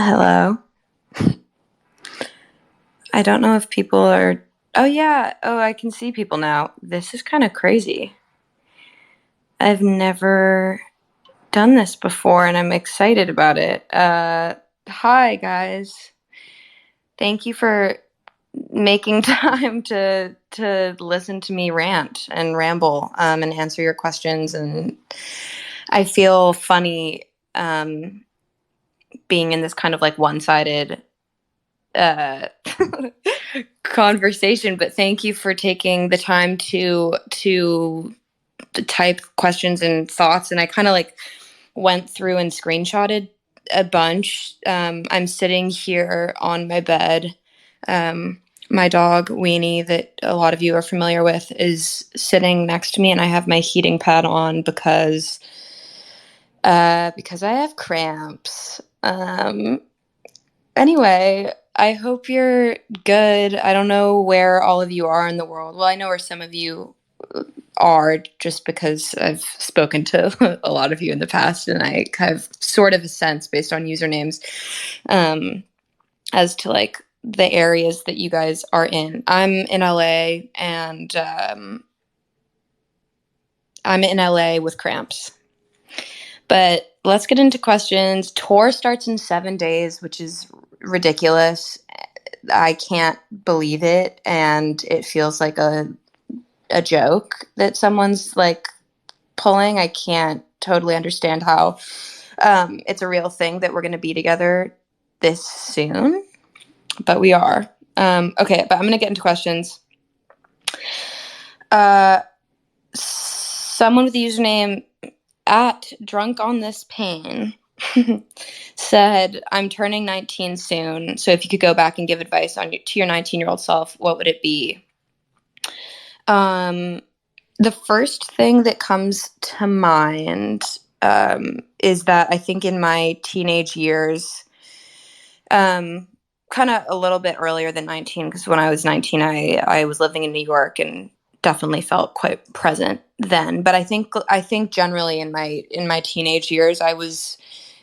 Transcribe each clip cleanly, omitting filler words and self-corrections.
Hello. I don't know if people are. Oh, yeah. Oh, I can see people now. This is kind of crazy. I've never done this before and I'm excited about it. Hi, guys. Thank you for making time to listen to me rant and ramble and answer your questions. And I feel funny being in this kind of like one-sided uh, conversation, but thank you for taking the time to type questions and thoughts. And I kind of like went through and screenshotted a bunch. I'm sitting here on my bed. My dog Weenie, that a lot of you are familiar with, is sitting next to me, and I have my heating pad on because I have cramps. Anyway, I hope you're good. I don't know where all of you are in the world. Well, I know where some of you are just because I've spoken to a lot of you in the past, and I have sort of a sense based on usernames as to like the areas that you guys are in. I'm in LA, and I'm in LA with cramps. But let's get into questions. Tour starts in 7 days, which is ridiculous. I can't believe it, and it feels like a joke that someone's like pulling. I can't totally understand how it's a real thing that we're going to be together this soon, but we are. Okay, but I'm going to get into questions. Someone with the username at drunk on this pain said, I'm turning 19 soon, so if you could go back and give advice to your 19-year-old self, what would it be? The first thing that comes to mind is that I think in my teenage years, kind of a little bit earlier than 19, because when I was 19, I was living in New York and definitely felt quite present then. But I think generally in my teenage years, I was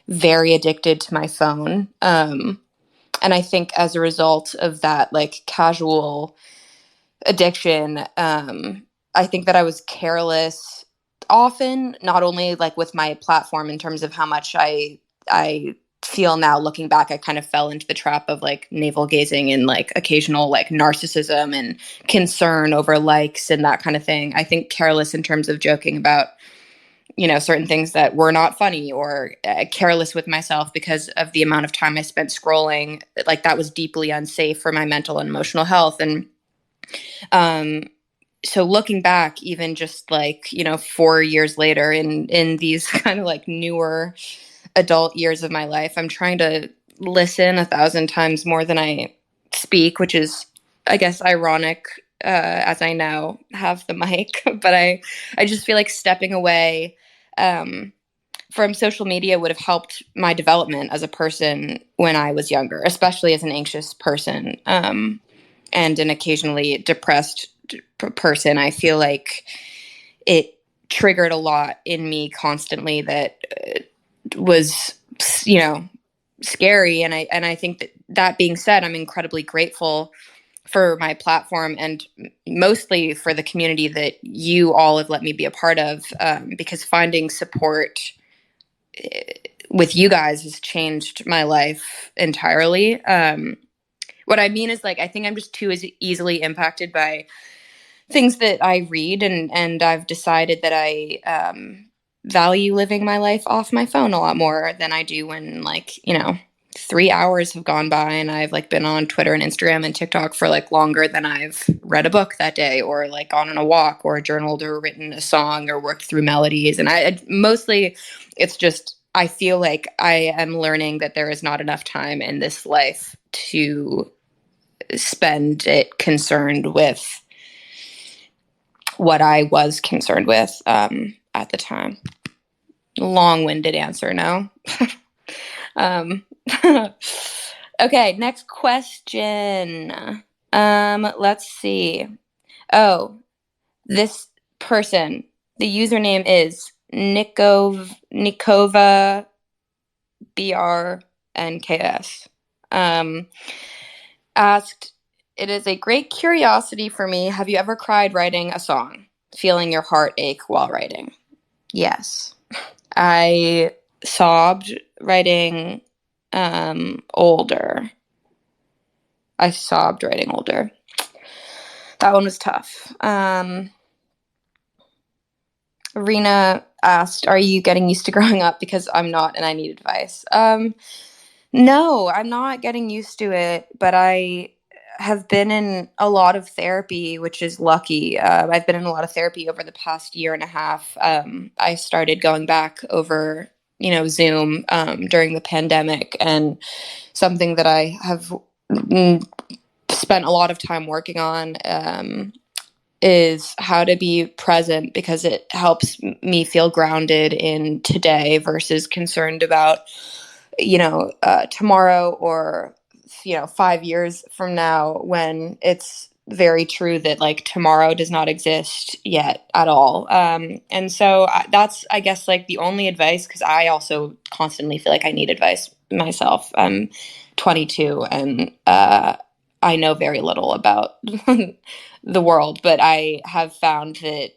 very addicted to my phone. And I think as a result of that, like casual addiction, I think that I was careless often, not only like with my platform in terms of how much I feel now looking back, I kind of fell into the trap of like navel gazing and like occasional like narcissism and concern over likes and that kind of thing. I think careless in terms of joking about, certain things that were not funny, or careless with myself because of the amount of time I spent scrolling. Like that was deeply unsafe for my mental and emotional health. And so looking back, even just like, 4 years later in these kind of like newer adult years of my life, I'm trying to listen 1,000 times more than I speak, which is, I guess, ironic, as I now have the mic. But I just feel like stepping away from social media would have helped my development as a person when I was younger, especially as an anxious person and an occasionally depressed person. I feel like it triggered a lot in me constantly that was, scary. And I think that being said, I'm incredibly grateful for my platform and mostly for the community that you all have let me be a part of, because finding support with you guys has changed my life entirely. What I mean is, like, I think I'm just too easily impacted by things that I read, and I've decided that I value living my life off my phone a lot more than I do when, like, 3 hours have gone by and I've like been on Twitter and Instagram and TikTok for like longer than I've read a book that day, or like gone on a walk, or journaled, or written a song, or worked through melodies. And I mostly, it's just, I feel like I am learning that there is not enough time in this life to spend it concerned with what I was concerned with at the time. Long-winded answer, no? Okay, next question. Let's see. Oh, this person, the username is Nikova BRM. NKS. Asked, it is a great curiosity for me. Have you ever cried writing a song, feeling your heart ache while writing? Yes. I sobbed writing Older. I sobbed writing Older. That one was tough. Rena asked, are you getting used to growing up? Because I'm not, and I need advice. No, I'm not getting used to it, but I have been in a lot of therapy, which is lucky. I've been in a lot of therapy over the past year and a half. I started going back over, Zoom during the pandemic, and something that I have spent a lot of time working on is how to be present, because it helps me feel grounded in today versus concerned about tomorrow or 5 years from now, when it's very true that like tomorrow does not exist yet at all. And so that's, I guess, like the only advice, because I also constantly feel like I need advice myself. I'm 22 and I know very little about the world, but I have found that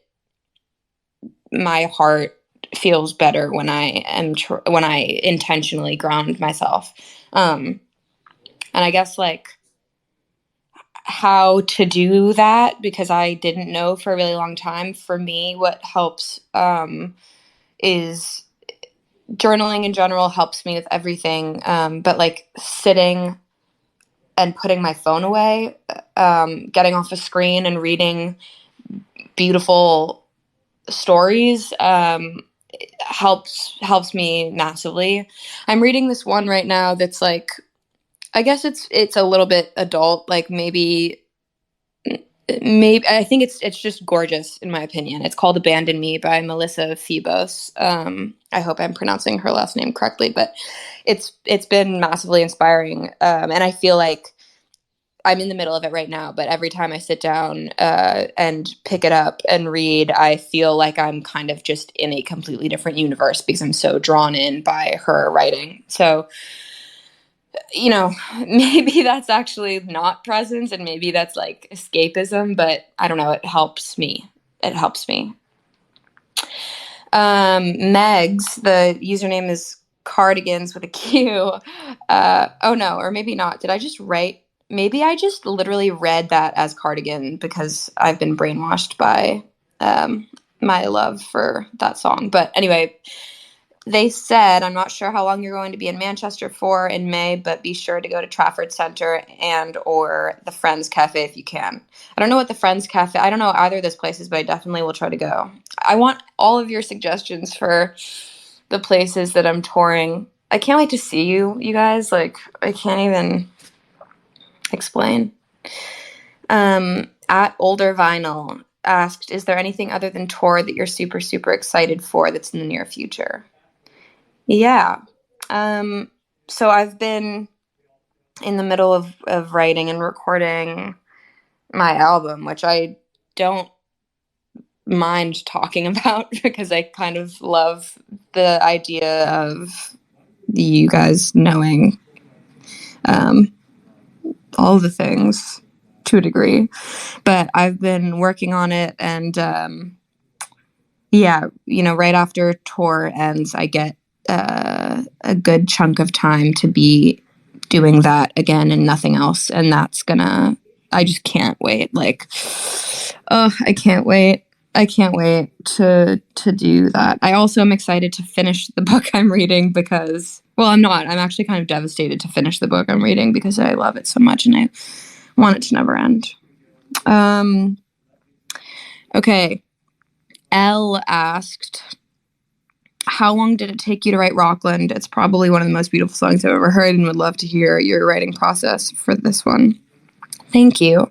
my heart feels better when I am when I intentionally ground myself. And I guess like how to do that, because I didn't know for a really long time. For me, what helps is journaling in general helps me with everything. But like sitting and putting my phone away, getting off a screen and reading beautiful stories helps me massively. I'm reading this one right now that's like, I guess it's a little bit adult, like maybe I think it's just gorgeous in my opinion. It's called Abandon Me by Melissa Phoebos. I hope I'm pronouncing her last name correctly, but it's been massively inspiring. And I feel like I'm in the middle of it right now, but every time I sit down and pick it up and read, I feel like I'm kind of just in a completely different universe because I'm so drawn in by her writing. So, maybe that's actually not presence and maybe that's like escapism, but I don't know. It helps me. Megs, the username is cardigans with a Q. Oh no, or maybe not. Did I just write? Maybe I just literally read that as cardigan because I've been brainwashed by my love for that song. But anyway, they said, I'm not sure how long you're going to be in Manchester for in May, but be sure to go to Trafford Centre and or the Friends Cafe if you can. I don't know what the Friends Cafe, I don't know either of those places, but I definitely will try to go. I want all of your suggestions for the places that I'm touring. I can't wait to see you guys. Like, I can't even explain. At Older Vinyl asked, is there anything other than tour that you're super, super excited for that's in the near future? Yeah. So I've been in the middle of writing and recording my album, which I don't mind talking about because I kind of love the idea of you guys knowing all the things to a degree. But I've been working on it, and right after tour ends, I get a good chunk of time to be doing that again and nothing else. And I just can't wait. Like, oh, I can't wait. to do that. I also am excited to finish the book I'm reading because, well, I'm not. I'm actually kind of devastated to finish the book I'm reading because I love it so much and I want it to never end. Okay. Elle asked, how long did it take you to write Rockland? It's probably one of the most beautiful songs I've ever heard and would love to hear your writing process for this one. Thank you.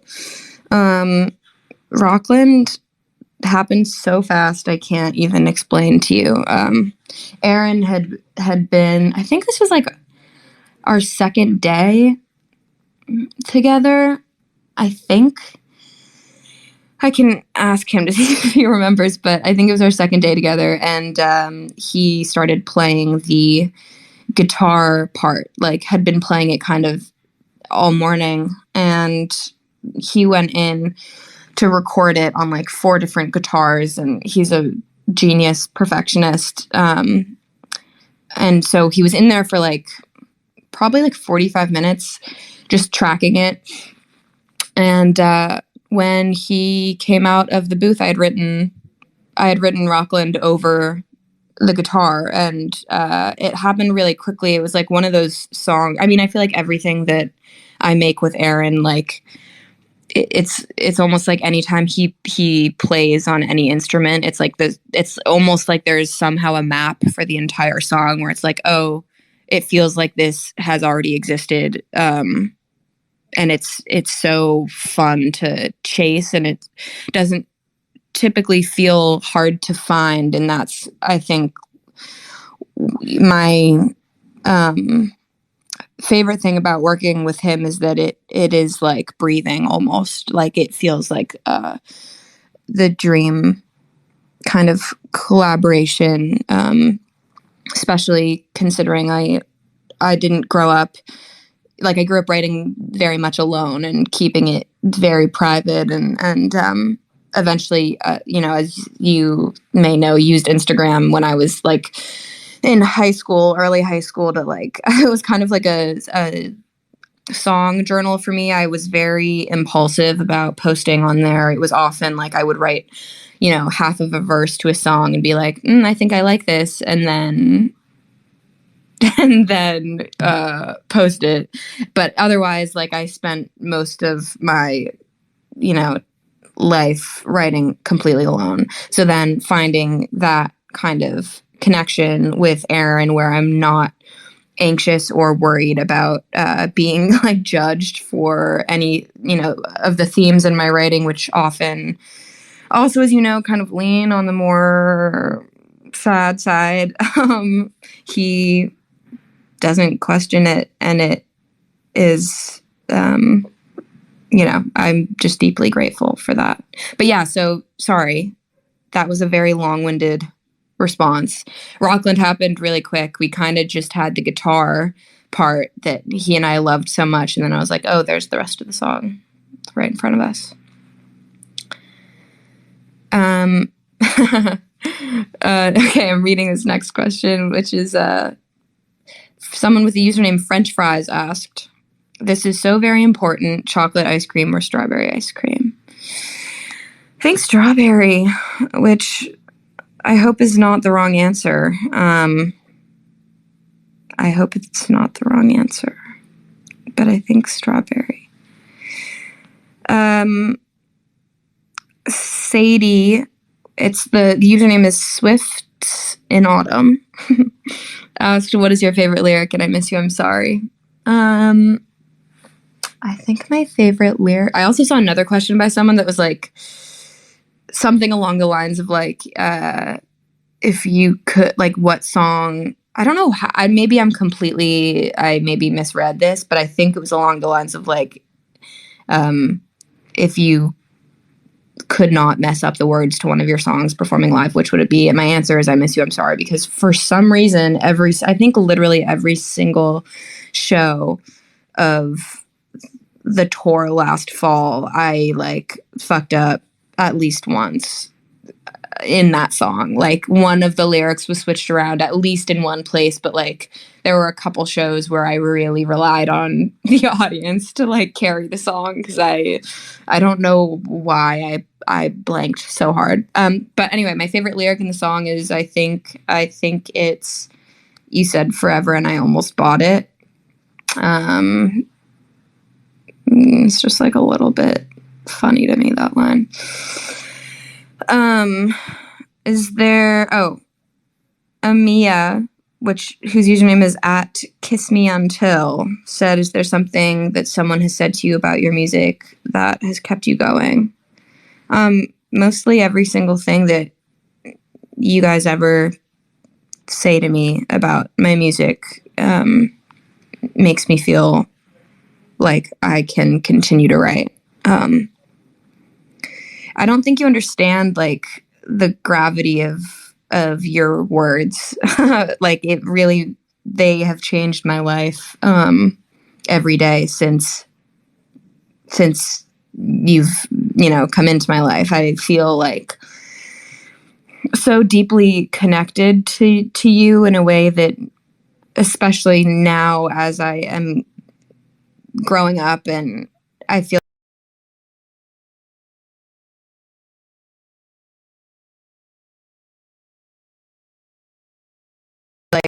Rockland happened so fast I can't even explain to you. Aaron had been, I think this was like our second day together. I think I can ask him to see if he remembers, but I think it was our second day together, and he started playing the guitar part, like had been playing it kind of all morning, and he went in to record it on like 4 different guitars, and he's a genius perfectionist. And so he was in there for like probably like 45 minutes just tracking it. And when he came out of the booth, I had written Rockland over the guitar, and it happened really quickly. It was like one of those songs. I mean, I feel like everything that I make with Aaron, like it's almost like anytime he plays on any instrument, it's like it's almost like there's somehow a map for the entire song where it's like, oh, it feels like this has already existed. And it's so fun to chase, and it doesn't typically feel hard to find. And that's, I think, my favorite thing about working with him is that it is like breathing, almost like it feels like the dream kind of collaboration, especially considering I didn't grow up, like I grew up writing very much alone and keeping it very private, and eventually, as you may know, used Instagram when I was like in early high school, to like, it was kind of like a song journal for me. I was very impulsive about posting on there. It was often like I would write, half of a verse to a song and be like, I think I like this. And then post it. But otherwise, like, I spent most of my, life writing completely alone. So then finding that kind of connection with Aaron, where I'm not anxious or worried about being like judged for any, of the themes in my writing, which often also, as kind of lean on the more sad side. He doesn't question it, and it is, I'm just deeply grateful for that. But yeah, so sorry, that was a very long-winded response. Rockland happened really quick. We kind of just had the guitar part that he and I loved so much, and then I was like, oh, there's the rest of the song right in front of us. Okay, I'm reading this next question, which is someone with the username French Fries asked, "This is so very important, chocolate ice cream or strawberry ice cream?" I think strawberry, which I hope is not the wrong answer. I hope it's not the wrong answer, but I think strawberry. Sadie, the username is Swift in Autumn, asked, "What is your favorite lyric?" And I miss you, I'm sorry. I think my favorite lyric, I also saw another question by someone that was like something along the lines of like, if you could, like, what song, I don't know how, I maybe misread this, but I think it was along the lines of like, if you could not mess up the words to one of your songs performing live, which would it be? And my answer is I Miss You, I'm Sorry, because for some reason, I think literally every single show of the tour last fall, I like fucked up at least once in that song. Like, one of the lyrics was switched around at least in one place, but like there were a couple shows where I really relied on the audience to like carry the song, because I don't know why I blanked so hard. But anyway, my favorite lyric in the song is I think it's "You Said Forever and I Almost Bought It." It's just like a little bit funny to me, that line. Is there, Amia, whose username is @KissMeUntil, said, "Is there something that someone has said to you about your music that has kept you going?" Mostly every single thing that you guys ever say to me about my music makes me feel like I can continue to write. I don't think you understand like the gravity of your words. Like, it really they have changed my life every day since you've, come into my life. I feel like so deeply connected to you in a way that, especially now as I am growing up, and I feel like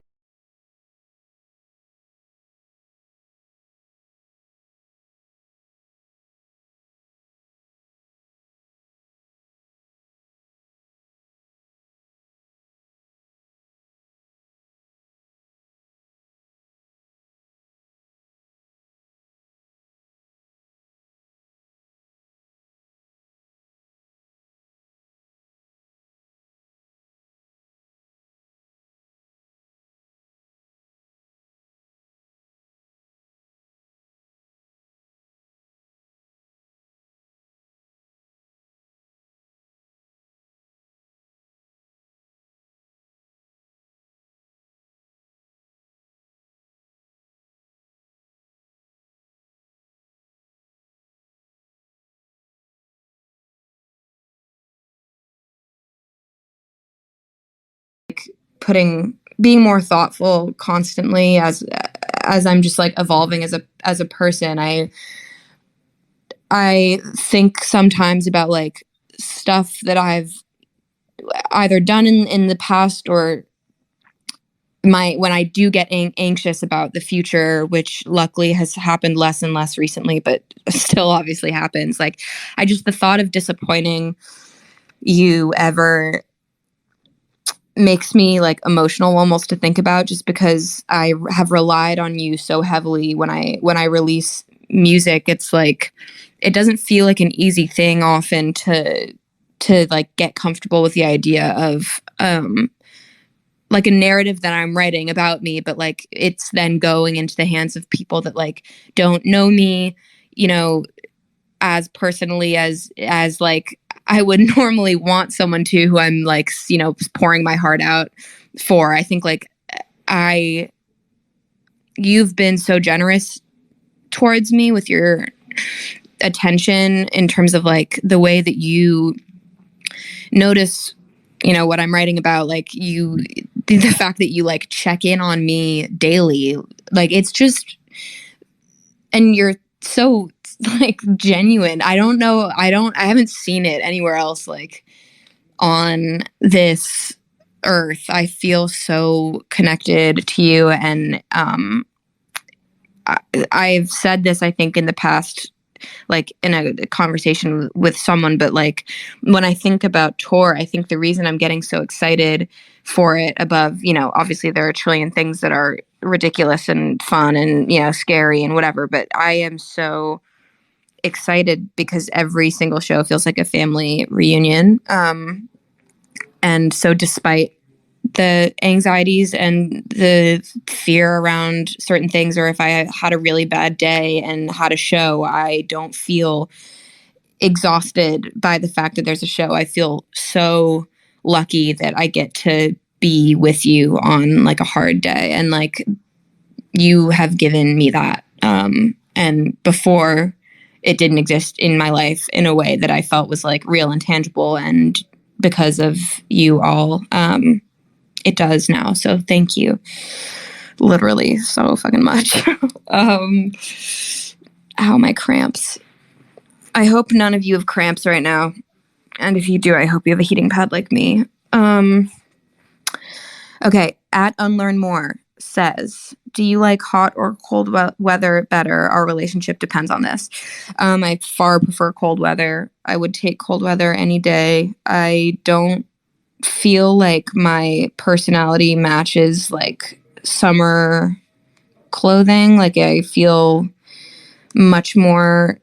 being more thoughtful constantly as I'm just like evolving as a person. I think sometimes about like stuff that I've either done in the past, or when I do get anxious about the future, which luckily has happened less and less recently, but still obviously happens. Like, the thought of disappointing you ever makes me like emotional almost to think about, just because I have relied on you so heavily when I release music. It's like, it doesn't feel like an easy thing often to like get comfortable with the idea of like a narrative that I'm writing about me, but like it's then going into the hands of people that like don't know me, as personally as like I would normally want someone to, who I'm like, pouring my heart out for. I think like you've been so generous towards me with your attention, in terms of like the way that you notice, what I'm writing about. Like, the fact that you like check in on me daily, like it's just, and you're so like genuine. I don't know. I haven't seen it anywhere else like on this earth. I feel so connected to you. And I've said this, I think, in the past, like in a conversation with someone, but like when I think about tour, I think the reason I'm getting so excited for it, above, obviously there are a trillion things that are ridiculous and fun and, scary and whatever, but I am so excited because every single show feels like a family reunion. And so despite the anxieties and the fear around certain things, or if I had a really bad day and had a show, I don't feel exhausted by the fact that there's a show. I feel so lucky that I get to be with you on like a hard day, and like you have given me that. And before, it didn't exist in my life in a way that I felt was like real and tangible, and because of you all, it does now. So thank you, literally, so fucking much. Ow, my cramps. I hope none of you have cramps right now, and if you do, I hope you have a heating pad like me. Okay, at Unlearn More says, do you like hot or cold weather better? Our relationship depends on this. I far prefer cold weather. I would take cold weather any day. I don't feel like my personality matches like summer clothing. Like, I feel much more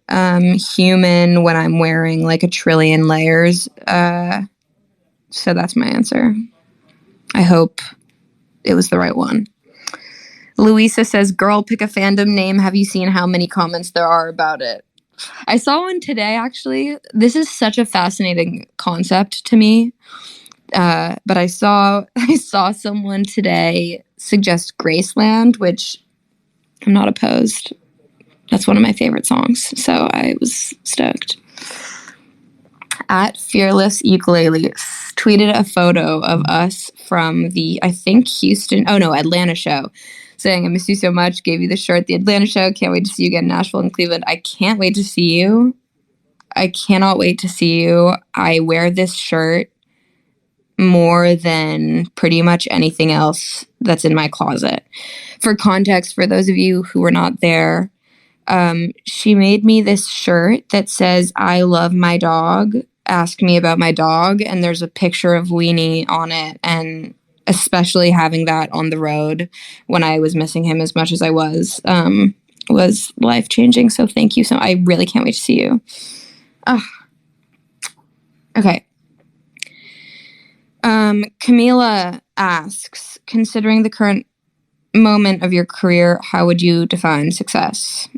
human when I'm wearing like a trillion layers. So that's my answer. I hope it was the right one. Louisa says, girl, pick a fandom name. Have you seen how many comments there are about it? I saw one today, actually. This is such a fascinating concept to me. But I saw someone today suggest Graceland, which I'm not opposed. That's one of my favorite songs, so I was stoked. At Fearless Ukulele tweeted a photo of us from the, I think, Atlanta show, saying, "I miss you so much, gave you the shirt at the Atlanta show, can't wait to see you again in Nashville and Cleveland." I can't wait to see you. I cannot wait to see you. I wear this shirt more than pretty much anything else that's in my closet. For context, for those of you who were not there, she made me this shirt that says, "I love my dog. Ask me about my dog." And there's a picture of Weenie on it. And especially having that on the road when I was missing him as much as I was life-changing. So thank you. So I really can't wait to see you. Okay. Camila asks, considering the current moment of your career, how would you define success?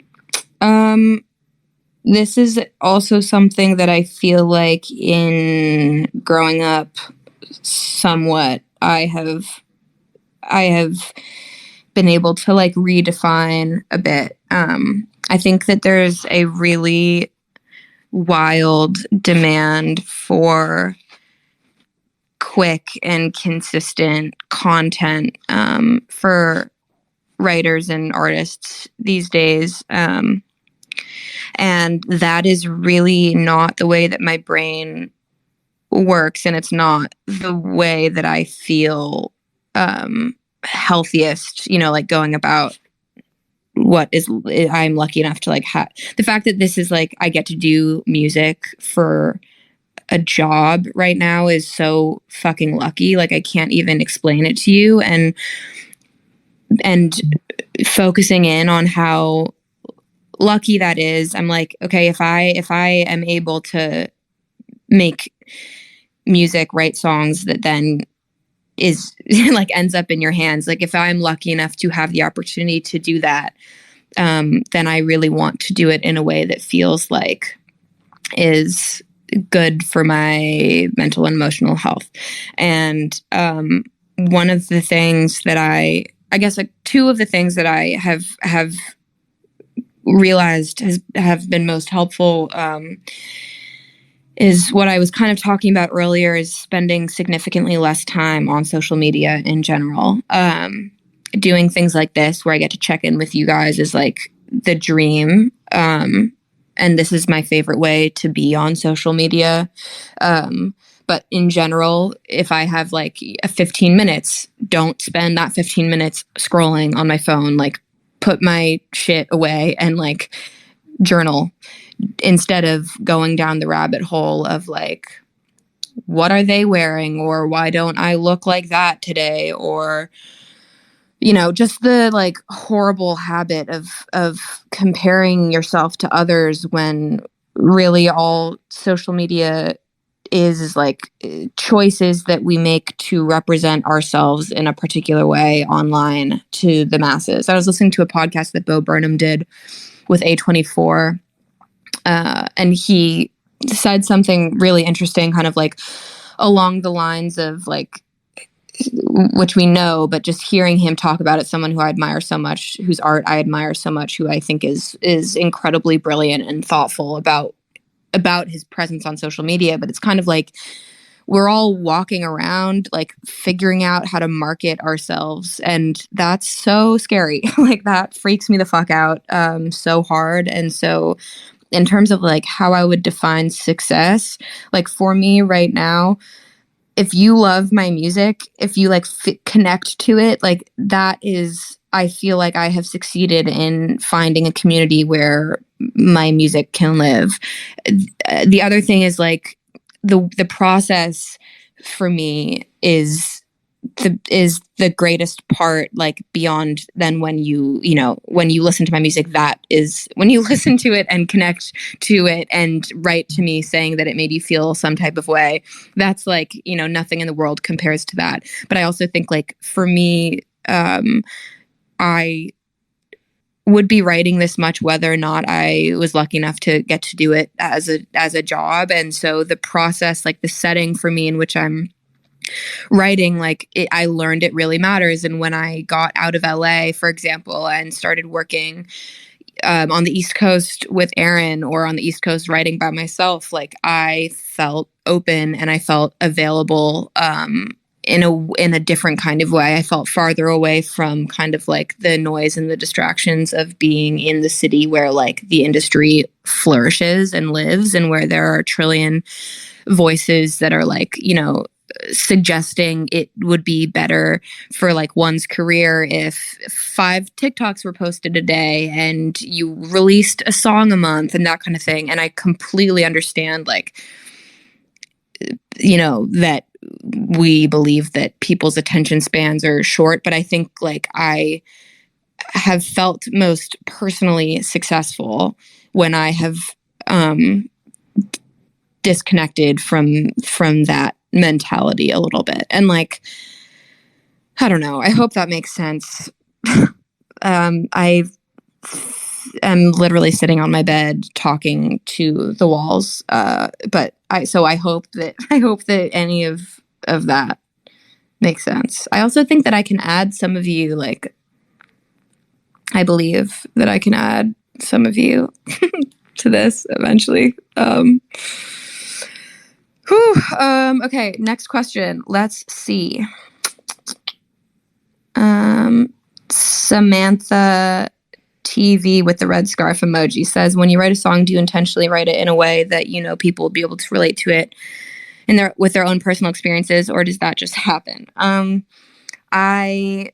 This is also something that I feel like in growing up somewhat, I have been able to like redefine a bit. I think that there's a really wild demand for quick and consistent content for writers and artists these days. And that is really not the way that my brain works. And it's not the way that I feel healthiest, like going about what is I'm lucky enough to like have the fact that this is like I get to do music for a job right now is so fucking lucky. Like I can't even explain it to you. And focusing in on how lucky that is, I'm like, okay, if I am able to make music, write songs that then is like ends up in your hands, like if I'm lucky enough to have the opportunity to do that, then I really want to do it in a way that feels like is good for my mental and emotional health. And one of the things that I guess like two of the things that I have realized have been most helpful is what I was kind of talking about earlier, is spending significantly less time on social media in general. Doing things like this where I get to check in with you guys is like the dream. And this is my favorite way to be on social media. But in general, if I have like a 15 minutes, don't spend that 15 minutes scrolling on my phone. Like put my shit away and like journal instead of going down the rabbit hole of like, what are they wearing? Or why don't I look like that today? Or, just the like horrible habit of comparing yourself to others when really all social media is like choices that we make to represent ourselves in a particular way online to the masses. I was listening to a podcast that Bo Burnham did with A24, and he said something really interesting, kind of like along the lines of like, which we know, but just hearing him talk about it, someone who I admire so much, whose art I admire so much, who I think is incredibly brilliant and thoughtful about his presence on social media. But it's kind of like we're all walking around like figuring out how to market ourselves, and that's so scary. Like that freaks me the fuck out so hard. And so in terms of like how I would define success, like for me right now, if you love my music, if you like connect to it, like that is, I feel like I have succeeded in finding a community where my music can live. The other thing is like the process for me is the greatest part, like beyond than when you listen to my music. That is when you listen to it and connect to it and write to me saying that it made you feel some type of way. That's like, nothing in the world compares to that. But I also think like for me, I would be writing this much whether or not I was lucky enough to get to do it as a job. And so the process, like the setting for me in which I'm writing, like I learned it really matters. And when I got out of LA, for example, and started working on the East Coast with Aaron, or on the East Coast writing by myself, like I felt open and I felt available in a different kind of way. I felt farther away from kind of like the noise and the distractions of being in the city where like the industry flourishes and lives, and where there are a trillion voices that are like, suggesting it would be better for like one's career if 5 TikToks were posted a day and you released a song a month and that kind of thing. And I completely understand, like, that we believe that people's attention spans are short, but I think like I have felt most personally successful when I have disconnected from that mentality a little bit. And like, I don't know, I hope that makes sense. I am literally sitting on my bed talking to the walls, but I hope that any of that makes sense. I also think that I can add some of you, like, I believe that I can add some of you to this eventually. Okay, next question. Let's see. Samantha TV with the red scarf emoji says, when you write a song, do you intentionally write it in a way that people will be able to relate to it with their own personal experiences, or does that just happen? I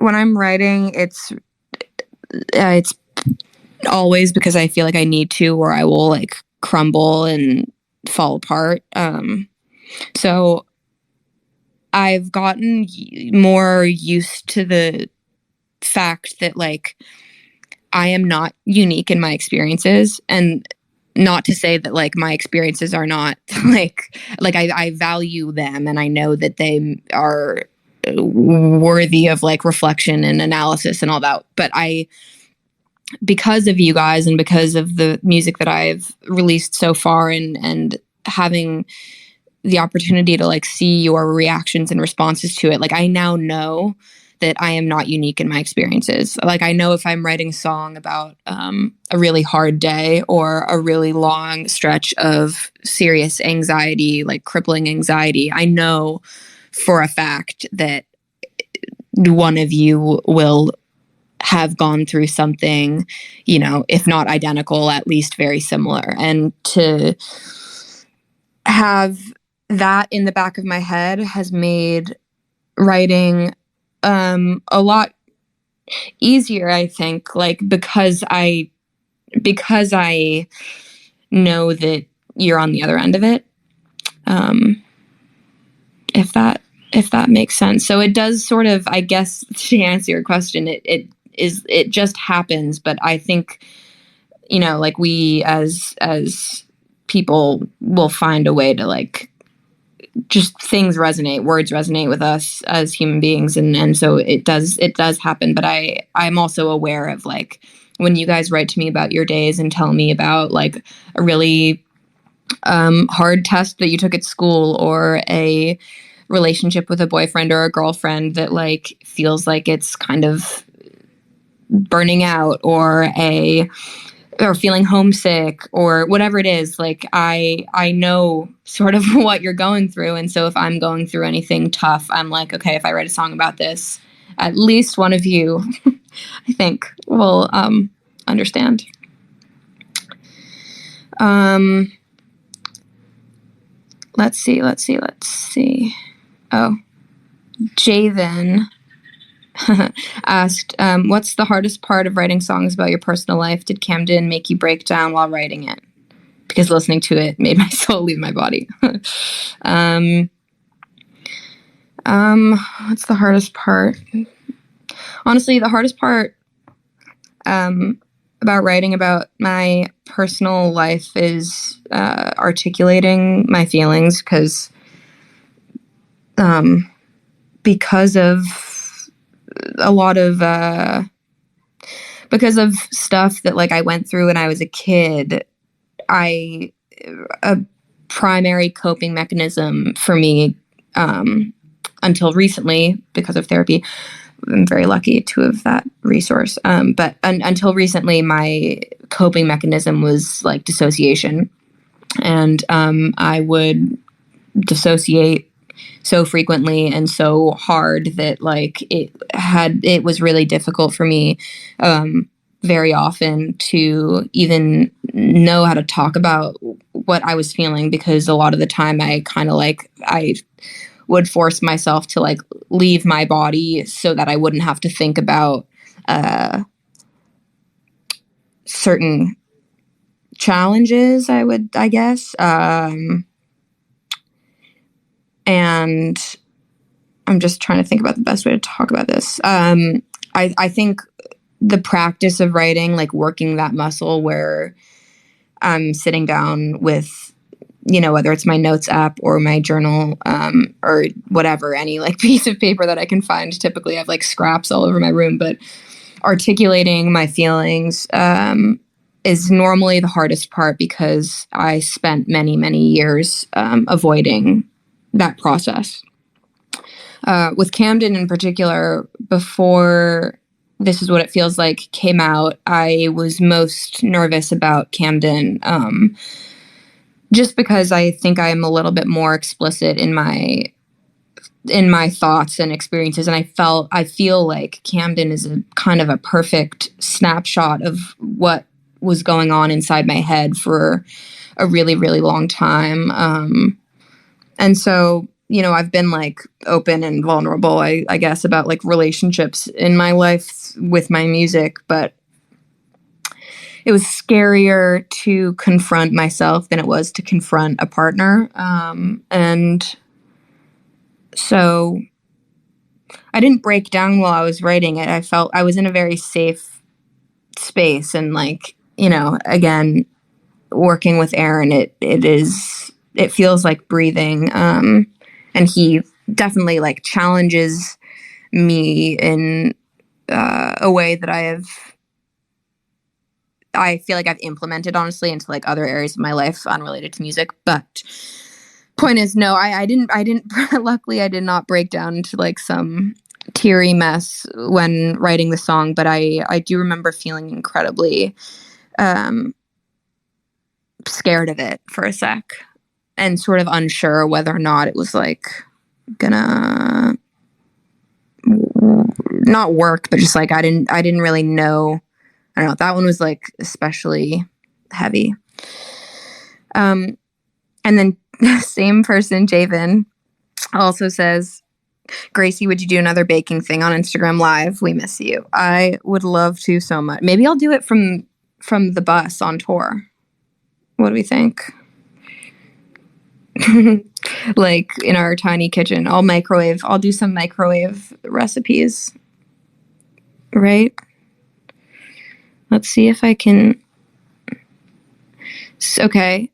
when I'm writing, it's always because I feel like I need to, or I will like crumble and fall apart. So I've gotten more used to the fact that like I am not unique in my experiences, and not to say that like my experiences are not like I value them, and I know that they are worthy of like reflection and analysis and all that. But because of you guys and because of the music that I've released so far, and having the opportunity to like see your reactions and responses to it, like I now know that I am not unique in my experiences. Like I know if I'm writing a song about a really hard day or a really long stretch of serious anxiety, like crippling anxiety, I know for a fact that one of you will have gone through something, if not identical, at least very similar. And to have that in the back of my head has made writing a lot easier, I think, like because I know that you're on the other end of it. If that makes sense. So it does sort of, I guess, to answer your question, it just happens. But I think, like we as people will find a way to like, just things resonate, words resonate with us as human beings. And so it does happen. But I'm also aware of like, when you guys write to me about your days and tell me about like a really hard test that you took at school, or a relationship with a boyfriend or a girlfriend that like feels like it's kind of burning out, or feeling homesick, or whatever it is, like I know sort of what you're going through. And so if I'm going through anything tough, I'm like, okay, if I write a song about this, at least one of you I think will understand. Let's see. Oh, Javen asked, what's the hardest part of writing songs about your personal life? Did Camden make you break down while writing it? Because listening to it made my soul leave my body. What's the hardest part? Honestly, the hardest part about writing about my personal life is articulating my feelings, because of a lot of because of stuff that like I went through when I was a kid. primary coping mechanism for me until recently, because of therapy. I'm very lucky to have that resource. But until recently, my coping mechanism was like dissociation. And I would dissociate so frequently and so hard that like it was really difficult for me very often to even know how to talk about what I was feeling, because a lot of the time I kind of like I would force myself to like leave my body so that I wouldn't have to think about certain challenges, I guess. And I'm just trying to think about the best way to talk about this. I think the practice of writing, like working that muscle where I'm sitting down with, you know, whether it's my notes app or my journal, or whatever, any like piece of paper that I can find. Typically I have like scraps all over my room, but articulating my feelings, is normally the hardest part, because I spent many, many years, avoiding that process. With Camden in particular, before This Is What It Feels Like came out, I was most nervous about Camden, just because I think I'm a little bit more explicit in my thoughts and experiences. And I feel like Camden is a kind of a perfect snapshot of what was going on inside my head for a really, really long time. And so, you know, I've been like open and vulnerable, I guess, about like relationships in my life with my music, but it was scarier to confront myself than it was to confront a partner. And so I didn't break down while I was writing it. I felt I was in a very safe space, and like, you know, again, working with Aaron, it feels like breathing. And he definitely like challenges me in a way that I feel like I've implemented, honestly, into like other areas of my life unrelated to music. But point is, no, I didn't, luckily I did not break down into like some teary mess when writing the song, but I do remember feeling incredibly scared of it for a sec, and sort of unsure whether or not it was like gonna not work, but just like I didn't really know. I don't know. That one was like especially heavy. And then same person, Javen, also says, Gracie, would you do another baking thing on Instagram Live? We miss you. I would love to so much. Maybe I'll do it from the bus on tour. What do we think? Like in our tiny kitchen, I'll do some microwave recipes. Right? Let's see if I can. Okay.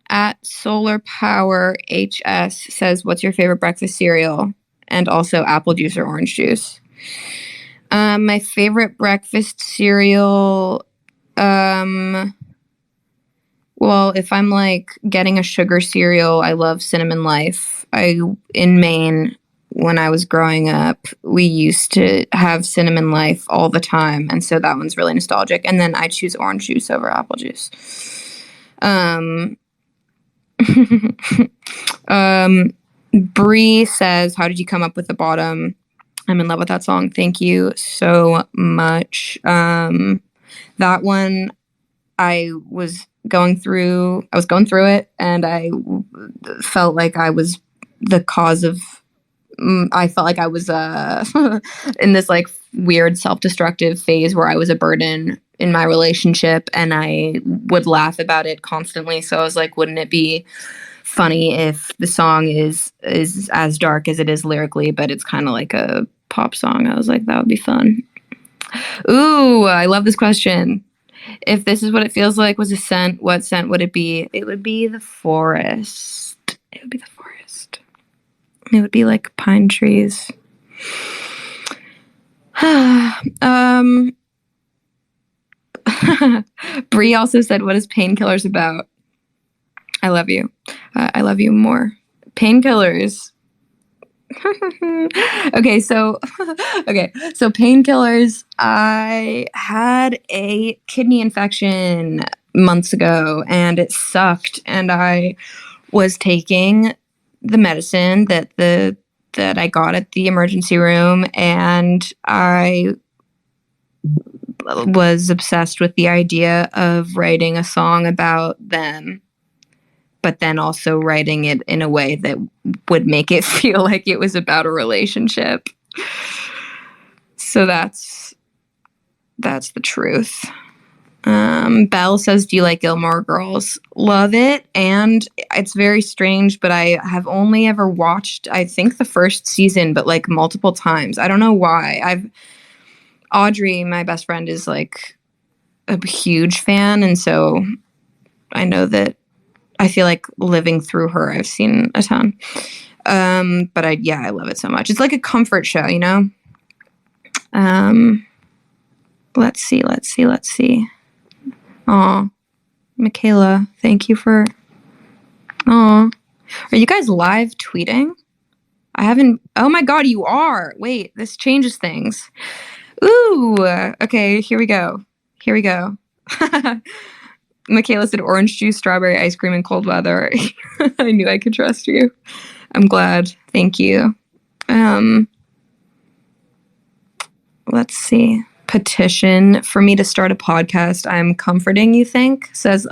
At Solar Power HS says, what's your favorite breakfast cereal? And also apple juice or orange juice. My favorite breakfast cereal, well, if I'm like getting a sugar cereal, I love Cinnamon Life. In Maine, when I was growing up, we used to have Cinnamon Life all the time, and so that one's really nostalgic. And then I choose orange juice over apple juice. Bree says, how did you come up with The Bottom? I'm in love with that song. Thank you so much. That one, I was going through it, and I felt like I was the cause of, I felt like I was in this like weird self-destructive phase where I was a burden in my relationship, and I would laugh about it constantly. So I was like, wouldn't it be funny if the song is as dark as it is lyrically, but it's kind of like a pop song? I was like, that would be fun. Ooh, I love this question. If This Is What It Feels Like was a scent, what scent would it be? It would be the forest. It would be the forest. It would be like pine trees. Bree also said, what is Painkillers about? I love you. I love you more. Painkillers. Okay, so painkillers. I had a kidney infection months ago, and it sucked. And I was taking the medicine that I got at the emergency room, and I was obsessed with the idea of writing a song about them, but then also writing it in a way that would make it feel like it was about a relationship. So that's the truth. Belle says, do you like Gilmore Girls? Love it. And it's very strange, but I have only ever watched, I think, the first season, but like multiple times. I don't know why. Audrey, my best friend, is like a huge fan. And so I know that I feel like living through her, I've seen a ton. But I love it so much. It's like a comfort show, you know? Let's see. Aw, Michaela, thank you for... Aw. Are you guys live tweeting? I haven't... Oh my god, you are! Wait, this changes things. Ooh! Okay, here we go. Michaela said orange juice, strawberry ice cream, and cold weather. I knew I could trust you. I'm glad. Thank you. Let's see. Petition for me to start a podcast. I'm comforting, you think? Says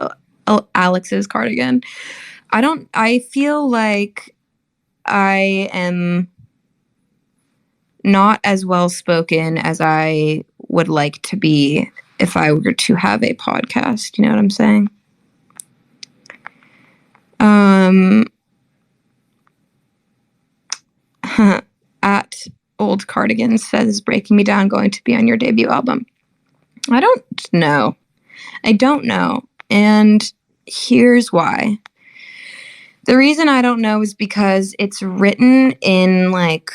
Alex's cardigan. I feel like I am not as well spoken as I would like to be if I were to have a podcast. You know what I'm saying? At Old Cardigan says, breaking me down, going to be on your debut album. I don't know. And here's why. The reason I don't know is because it's written in like,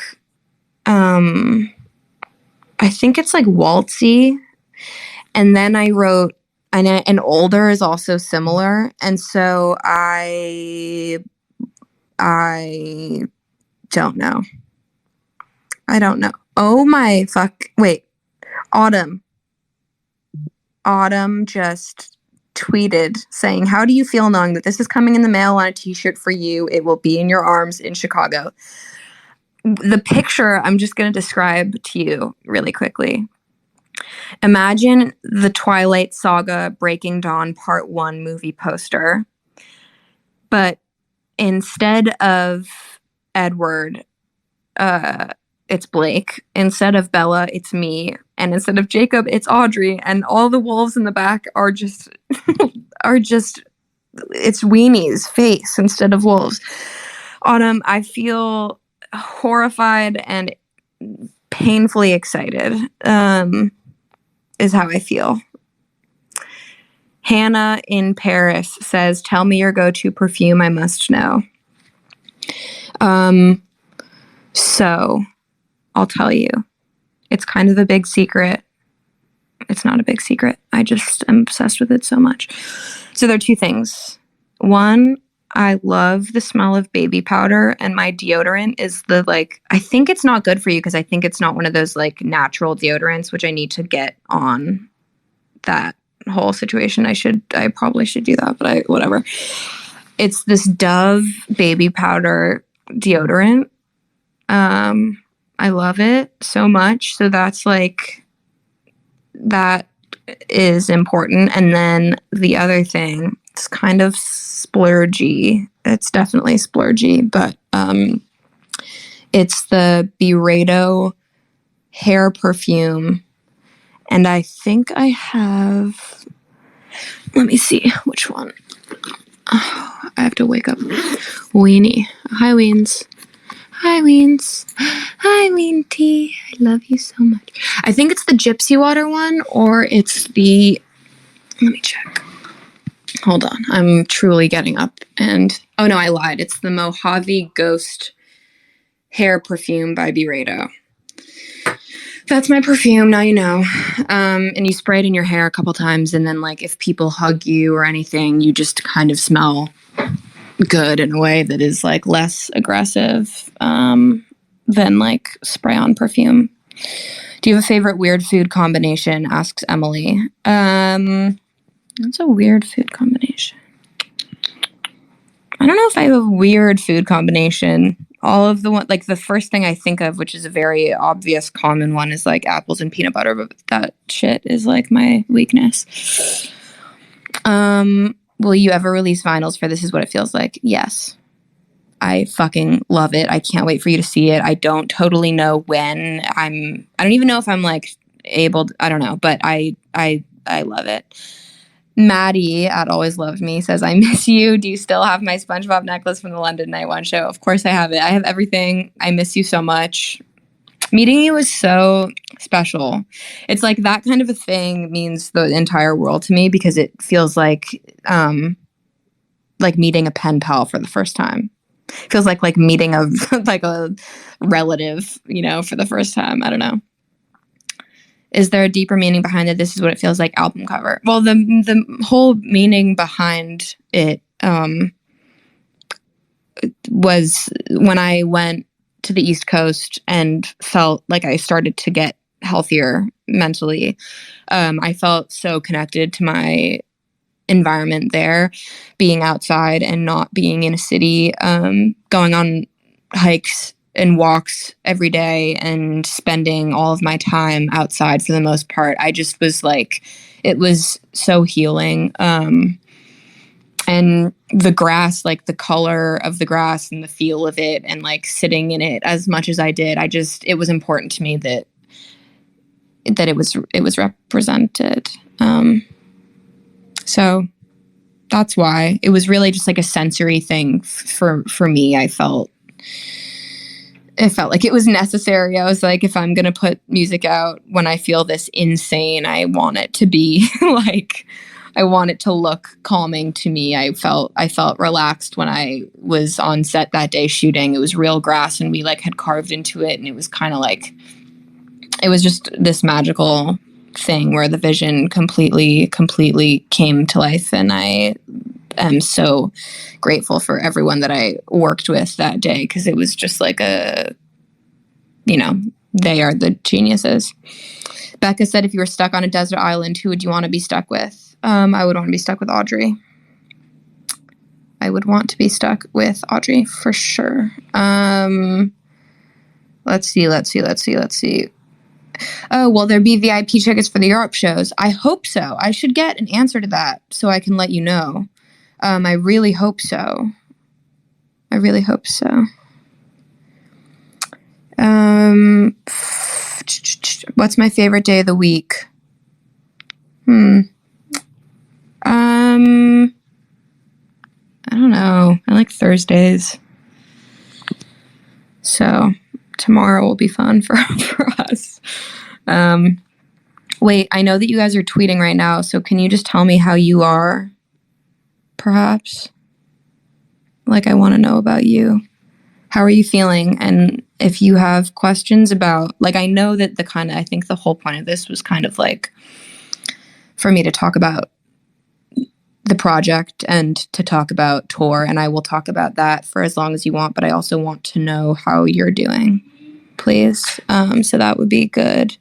I think it's like waltzy. And then I wrote, and older is also similar. And so I don't know. Oh my fuck. Wait. Autumn just tweeted saying, how do you feel knowing that this is coming in the mail on a t-shirt for you? It will be in your arms in Chicago. The picture I'm just going to describe to you really quickly. Imagine the Twilight Saga Breaking Dawn Part 1 movie poster, but instead of Edward, it's Blake. Instead of Bella, it's me. And instead of Jacob, it's Audrey. And all the wolves in the back are just, it's Weenie's face instead of wolves. Autumn, I feel horrified and painfully excited, is how I feel. Hannah in Paris says, tell me your go-to perfume, I must know. So I'll tell you. It's kind of a big secret. It's not a big secret. I just am obsessed with it so much. So there are two things. One, I love the smell of baby powder, and my deodorant is I think it's not good for you because I think it's not one of those like natural deodorants, which I need to get on that whole situation. I probably should do that, but whatever. It's this Dove baby powder deodorant. I love it so much. So that is important. And then the other thing, it's kind of splurgy. It's definitely splurgy, but it's the Byredo hair perfume. And I think I have, let me see which one. Oh, I have to wake up. Weenie. Hi, Weens. Hi, Weens. Hi, Weenty. I love you so much. I think it's the Gypsy Water one, or it's the... Let me check. Hold on. I'm truly getting up and... Oh, no, I lied. It's the Mojave Ghost hair perfume by Byredo. That's my perfume. Now you know. And you spray it in your hair a couple times, and then, like, if people hug you or anything, you just kind of smell good in a way that is like less aggressive than like spray on perfume. Do you have a favorite weird food combination? Asks Emily. That's a weird food combination. I don't know if I have a weird food combination. All of the one, like the first thing I think of, which is a very obvious common one, is like apples and peanut butter, but that shit is like my weakness. Will you ever release vinyls for This Is What It Feels Like? Yes. I fucking love it. I can't wait for you to see it. I don't totally know when. I don't even know if I'm like able to, I don't know, but I love it. Maddie at Always Loved Me says, I miss you. Do you still have my SpongeBob necklace from the London Night One show? Of course I have it. I have everything. I miss you so much. Meeting you was so special. It's like that kind of a thing means the entire world to me because it feels like meeting a pen pal for the first time. It feels like meeting a like a relative, you know, for the first time. I don't know. Is there a deeper meaning behind it? This Is What It Feels Like album cover. Well, the whole meaning behind it was when I went to the East Coast and felt like I started to get healthier mentally. I felt so connected to my environment there, being outside and not being in a city, going on hikes and walks every day and spending all of my time outside for the most part. I just was like, it was so healing. And the grass, like the color of the grass and the feel of it and like sitting in it as much as I did, it was important to me that it was represented. So that's why it was really just like a sensory thing for me. It felt like it was necessary. I was like, if I'm going to put music out when I feel this insane, I want it to be like, I want it to look calming to me. I felt relaxed when I was on set that day shooting. It was real grass and we like had carved into it. And it was kind of like, it was just this magical thing where the vision completely came to life. And I am so grateful for everyone that I worked with that day, because it was just like they are the geniuses. Becca said, if you were stuck on a desert island, who would you want to be stuck with? I would want to be stuck with Audrey. I would want to be stuck with Audrey for sure. Let's see. Oh, will there be VIP tickets for the Europe shows? I hope so. I should get an answer to that so I can let you know. I really hope so. What's my favorite day of the week? I don't know. I like Thursdays. So tomorrow will be fun for us. Wait, I know that you guys are tweeting right now, so can you just tell me how you are? Perhaps? Like, I want to know about you. How are you feeling? And if you have questions about, like, I know that I think the whole point of this was kind of like for me to talk about the project and to talk about tour, and I will talk about that for as long as you want, but I also want to know how you're doing, please. So that would be good.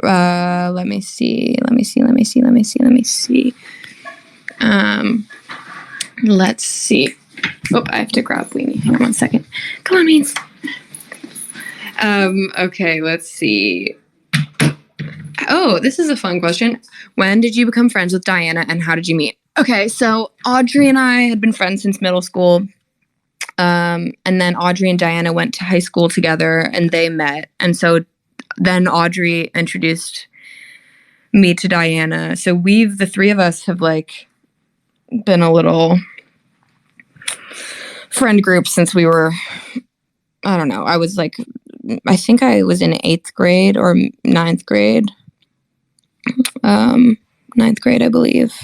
Let me see. Let's see. Oh, I have to grab Weenie. Hang on 1 second. Come on, Means. Okay, let's see. Oh, this is a fun question. When did you become friends with Diana and how did you meet? Okay, so Audrey and I had been friends since middle school. And then Audrey and Diana went to high school together and they met. And so then Audrey introduced me to Diana. So the three of us have like been a little friend group since we were, I don't know. I think I was in 8th grade or 9th grade. 9th grade, I believe.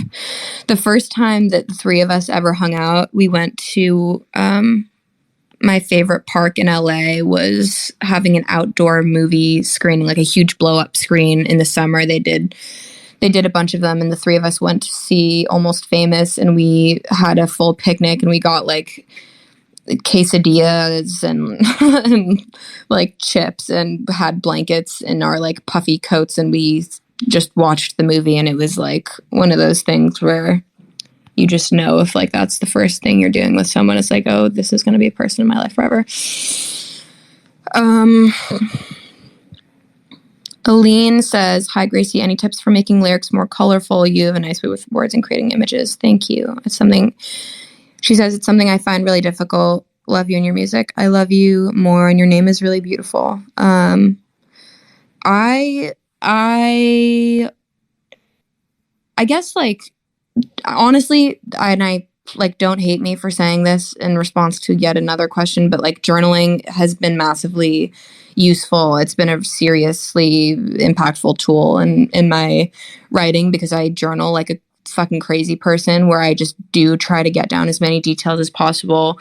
The first time that the three of us ever hung out, we went to my favorite park in LA was having an outdoor movie screening, like a huge blow up screen in the summer. They did they did a bunch of them, and the three of us went to see Almost Famous, and we had a full picnic, and we got like quesadillas and, and like chips, and had blankets in our like puffy coats, and we just watched the movie. And it was like one of those things where you just know, if like that's the first thing you're doing with someone, it's like, oh, this is going to be a person in my life forever. Aline says, hi, Gracie. Any tips for making lyrics more colorful? You have a nice way with words and creating images. Thank you. It's something, she says, it's something I find really difficult. Love you and your music. I love you more, and your name is really beautiful. I guess, like, honestly, I like, don't hate me for saying this in response to yet another question, but like, journaling has been massively useful. It's been a seriously impactful tool in my writing, because I journal like a fucking crazy person, where I just do try to get down as many details as possible.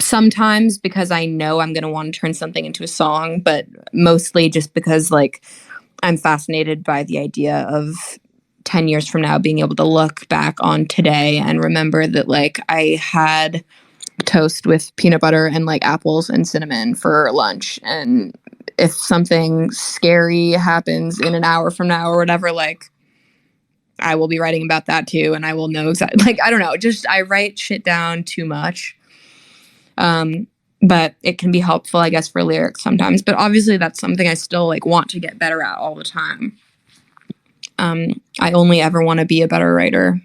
Sometimes because I know I'm going to want to turn something into a song, but mostly just because like I'm fascinated by the idea of 10 years from now being able to look back on today and remember that like I had toast with peanut butter and like apples and cinnamon for lunch. And if something scary happens in an hour from now or whatever, like I will be writing about that too. And I will know exactly, like, I don't know, just I write shit down too much. But it can be helpful, I guess, for lyrics sometimes. But obviously that's something I still like want to get better at all the time. I only ever want to be a better writer.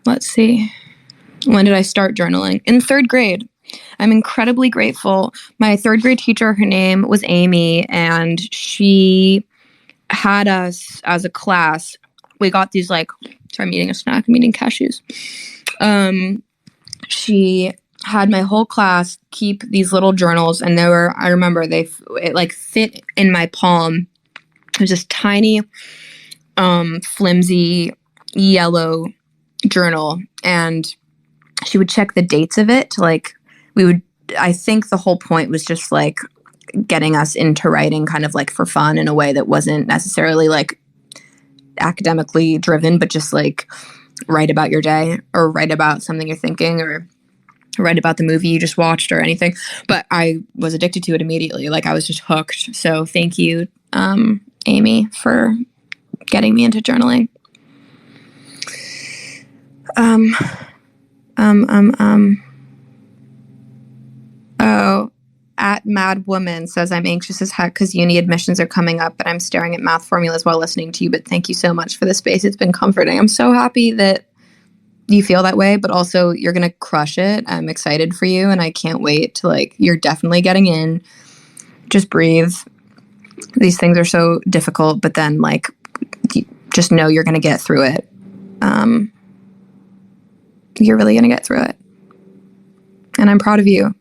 Let's see. When did I start journaling? In 3rd grade. I'm incredibly grateful. My 3rd grade teacher, her name was Amy, and she had us as a class. We got these like, sorry, I'm eating a snack. I'm eating cashews. She had my whole class keep these little journals, and they were, I remember it like fit in my palm. It was this tiny, flimsy yellow journal, and she would check the dates of it. Like I think the whole point was just like getting us into writing kind of like for fun, in a way that wasn't necessarily like academically driven, but just like write about your day, or write about something you're thinking, or write about the movie you just watched, or anything. But I was addicted to it immediately. Like I was just hooked. So thank you, Amy, for getting me into journaling. Oh, at Mad Woman says, I'm anxious as heck because uni admissions are coming up, but I'm staring at math formulas while listening to you. But thank you so much for the space. It's been comforting. I'm so happy that you feel that way, but also you're going to crush it. I'm excited for you, and I can't wait to, like, you're definitely getting in. Just breathe. These things are so difficult, but then, like, just know you're going to get through it. You're really going to get through it. And I'm proud of you.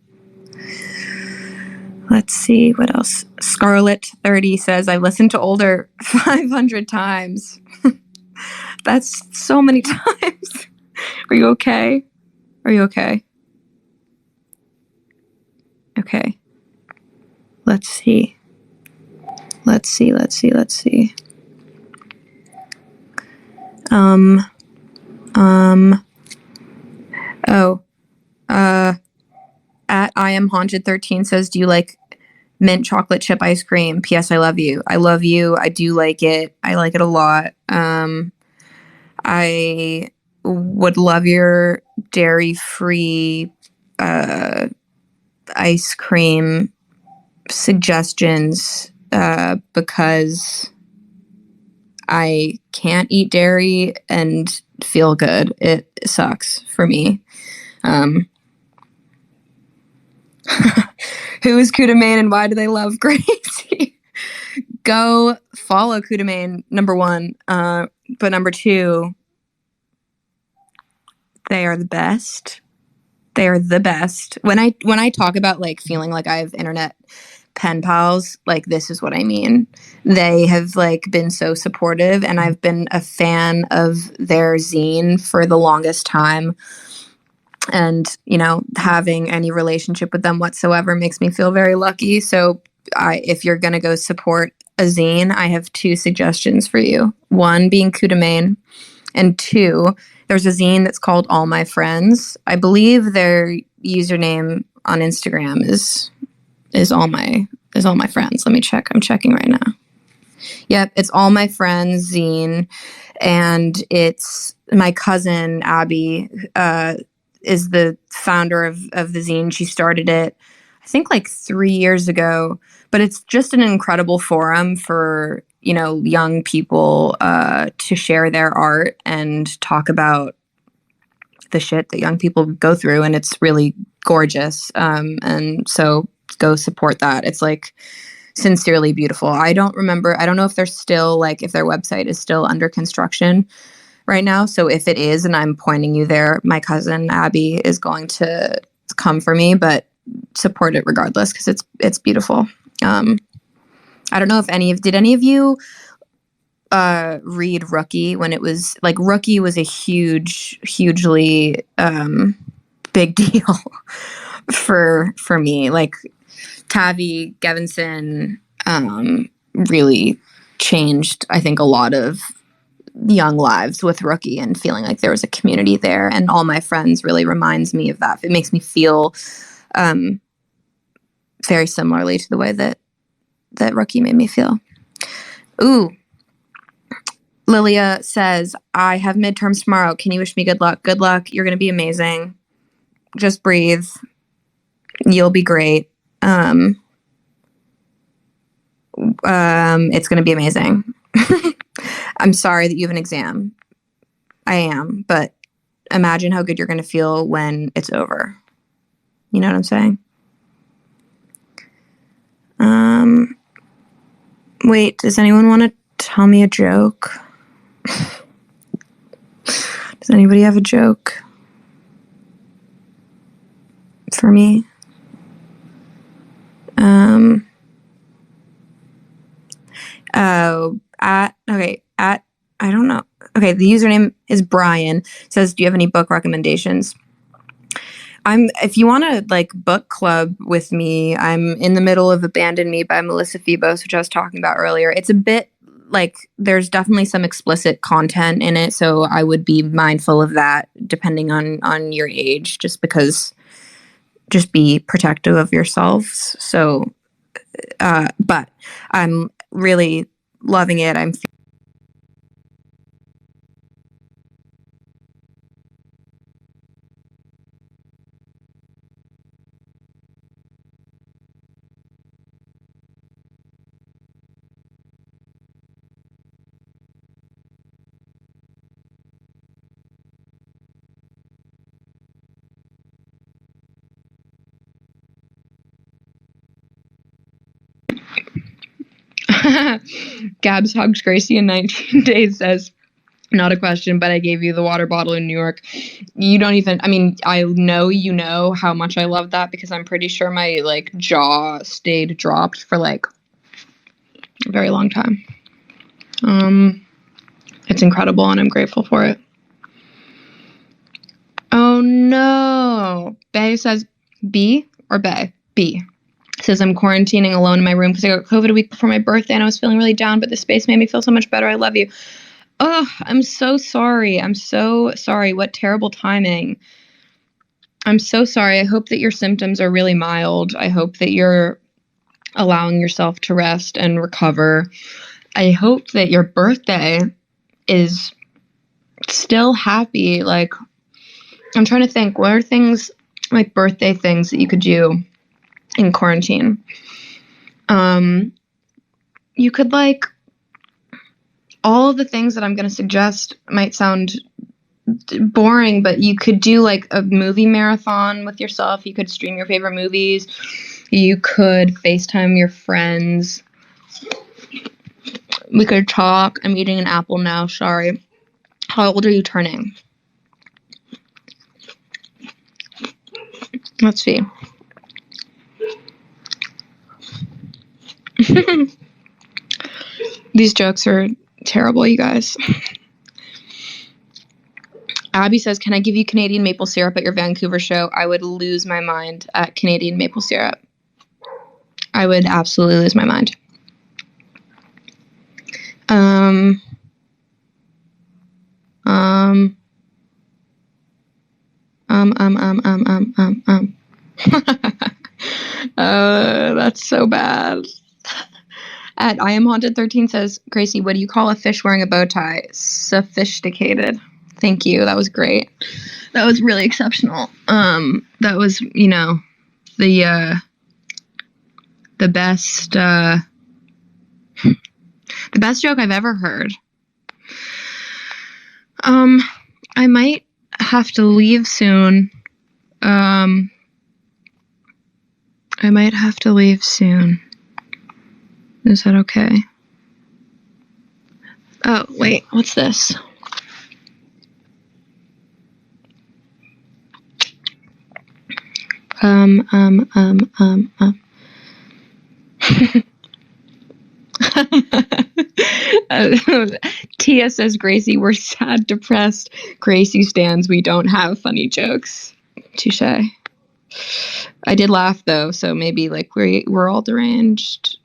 Let's see what else. Scarlet30 says, I've listened to Older 500 times. That's so many times. Are you okay? Are you okay? Okay. Let's see. At I am haunted 13 says, do you like mint chocolate chip ice cream? P.S. I love you. I love you. I do like it. I like it a lot. I would love your dairy-free ice cream suggestions, because I can't eat dairy and feel good. It sucks for me. Who is Kudamain and why do they love Gracie? Go follow Kudamain, number one. But number two, they are the best. They are the best. When I talk about like feeling like I have internet pen pals, like this is what I mean. They have like been so supportive, and I've been a fan of their zine for the longest time. And, you know, having any relationship with them whatsoever makes me feel very lucky. So if you're going to go support a zine, I have 2 suggestions for you. 1 being Coup de Main, and 2, there's a zine that's called All My Friends. I believe their username on Instagram is all my friends. Let me check. I'm checking right now. Yep, it's All My Friends zine, and it's my cousin Abby is the founder of the zine. She started it, I think, like 3 years ago, but it's just an incredible forum for, you know, young people to share their art and talk about the shit that young people go through, and it's really gorgeous. And so go support that. It's like sincerely beautiful. I don't know if they're still, like, if their website is still under construction right now. So if it is, and I'm pointing you there, my cousin Abby is going to come for me, but support it regardless because it's beautiful. I don't know if did any of you read Rookie when it was, like, Rookie was a hugely big deal for me. Like, Tavi Gevinson really changed, I think, a lot of young lives with Rookie, and feeling like there was a community there. And All My Friends really reminds me of that. It makes me feel very similarly to the way that Rookie made me feel. Ooh. Lilia says, I have midterms tomorrow. Can you wish me good luck? Good luck. You're going to be amazing. Just breathe. You'll be great. It's going to be amazing. I'm sorry that you have an exam. I am, but imagine how good you're going to feel when it's over. You know what I'm saying? Wait, does anyone want to tell me a joke? Does anybody have a joke for me? I don't know. Okay, the username is Brian. Says, do you have any book recommendations? If you want to, like, book club with me, I'm in the middle of Abandon Me by Melissa Febos, which I was talking about earlier. It's a bit, like, there's definitely some explicit content in it, so I would be mindful of that depending on your age, just be protective of yourselves. So, but I'm really loving it. Gabs hugs Gracie in 19 days says, not a question, but I gave you the water bottle in New York. You don't even, I mean, I know you know how much I love that, because I'm pretty sure my, like, jaw stayed dropped for, like, a very long time. It's incredible, and I'm grateful for it. Oh no. Bay says, B or Bay? B. Says, I'm quarantining alone in my room because I got COVID a week before my birthday and I was feeling really down, but the space made me feel so much better. I love you. Oh, I'm so sorry. I'm so sorry. What terrible timing. I'm so sorry. I hope that your symptoms are really mild. I hope that you're allowing yourself to rest and recover. I hope that your birthday is still happy. Like, I'm trying to think, what are things, like, birthday things that you could do in quarantine? You could, like, all of the things that I'm going to suggest might sound boring, but you could do, like, a movie marathon with yourself. You could stream your favorite movies. You could FaceTime your friends. We could talk. I'm eating an apple now. Sorry. How old are you turning? Let's see. These jokes are terrible, you guys. Abby says, can I give you Canadian maple syrup at your Vancouver show? I would lose my mind at Canadian maple syrup. I would absolutely lose my mind. Um, um, um, um, um, um, um, um, um. That's so bad. At I am haunted 13 says, Gracie, what do you call a fish wearing a bow tie? Sophisticated. Thank you. That was great. That was really exceptional. That was, you know, the best joke I've ever heard. I might have to leave soon. I might have to leave soon. Is that okay? Oh, wait, what's this? Tia says, Gracie, we're sad, depressed. Gracie stands, we don't have funny jokes. Touche. I did laugh though, so maybe like we're all deranged.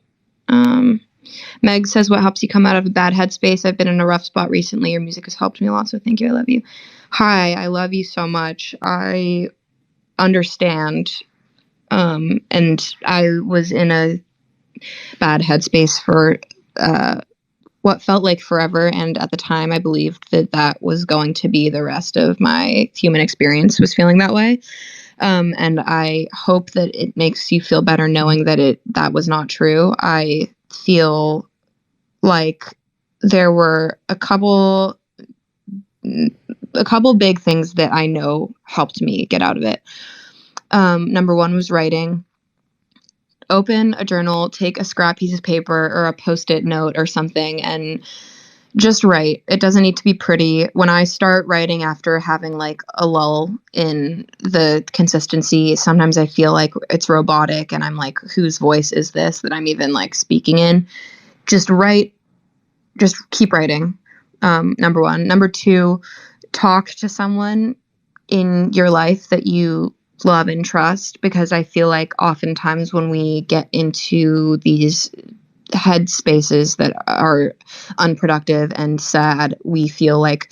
Meg says, what helps you come out of a bad headspace? I've been in a rough spot recently. Your music has helped me a lot, so thank you. I love you. Hi, I love you so much. I understand. And I was in a bad headspace for what felt like forever, and at the time I believed that was going to be the rest of my human experience, was feeling that way. And I hope that it makes you feel better knowing that that was not true. I feel like there were a couple big things that I know helped me get out of it. Number one was writing. Open a journal, take a scrap piece of paper or a Post-it note or something, and just write. It doesn't need to be pretty. When I start writing after having like a lull in the consistency, sometimes I feel like it's robotic and I'm like, whose voice is this that I'm even like speaking in? Just write. Just keep writing. Number one. Number two, talk to someone in your life that you love and trust, because I feel like oftentimes when we get into these head spaces that are unproductive and sad, we feel like,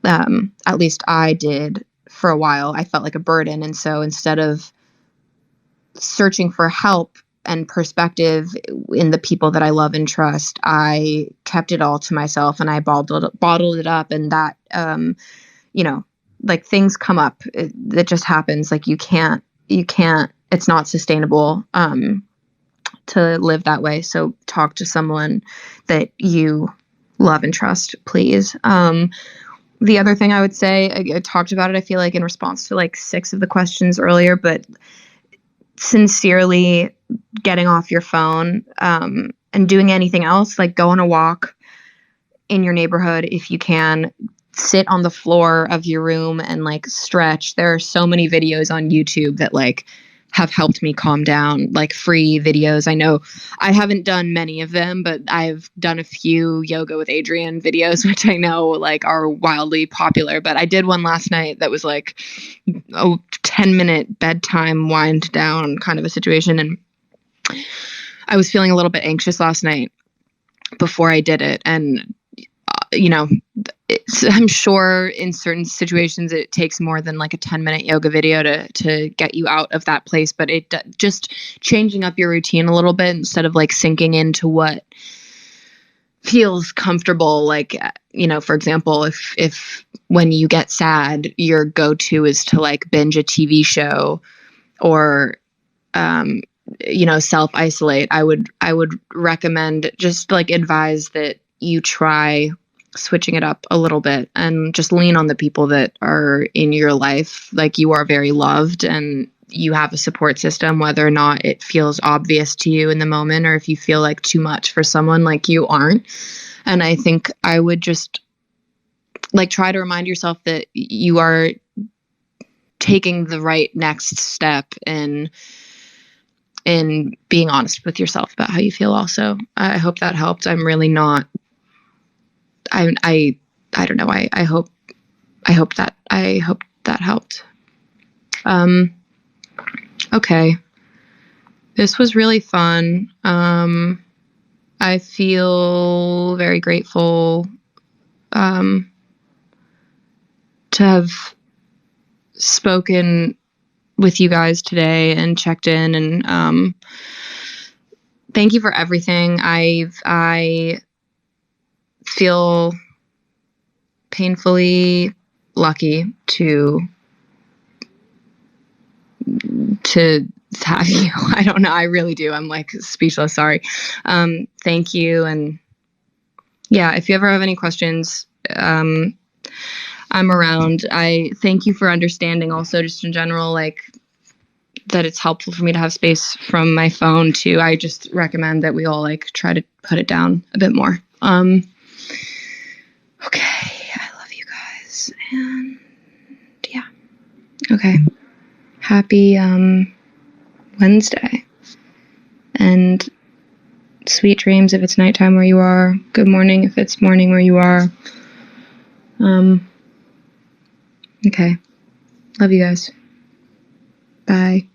at least I did for a while, I felt like a burden. And so instead of searching for help and perspective in the people that I love and trust, I kept it all to myself and I bottled it up. And that, you know, like things come up. It just happens. Like you can't, it's not sustainable, to live that way. So talk to someone that you love and trust, please. The other thing I would say, I talked about it, I feel like in response to like 6 of the questions earlier, but sincerely getting off your phone, and doing anything else, like go on a walk in your neighborhood if you can. Sit on the floor of your room and like stretch. There are so many videos on YouTube that like have helped me calm down, like free videos. I know I haven't done many of them, but I've done a few Yoga with Adrienne videos, which I know like are wildly popular. But I did one last night that was like a 10-minute bedtime wind down kind of a situation. And I was feeling a little bit anxious last night before I did it. And, you know, I'm sure in certain situations it takes more than like a 10-minute yoga video to get you out of that place. But it just changing up your routine a little bit instead of like sinking into what feels comfortable. Like, you know, for example, if when you get sad, your go-to is to like binge a TV show or, you know, self-isolate, I would recommend, just like advise that you try switching it up a little bit and just lean on the people that are in your life. Like you are very loved and you have a support system, whether or not it feels obvious to you in the moment, or if you feel like too much for someone, like you aren't. And I think I would just like try to remind yourself that you are taking the right next step in being honest with yourself about how you feel also. I hope that helped. I'm really not, I don't know. I hope that helped. Okay. This was really fun. I feel very grateful to have spoken with you guys today and checked in, and thank you for everything. I feel painfully lucky to have you. I don't know. I really do. I'm like speechless. Sorry. Thank you. And yeah, if you ever have any questions, I'm around. I thank you for understanding also, just in general, like that it's helpful for me to have space from my phone too. I just recommend that we all like try to put it down a bit more. Okay. I love you guys. And yeah. Okay. Happy, Wednesday. And sweet dreams if it's nighttime where you are. Good morning if it's morning where you are. Okay. Love you guys. Bye.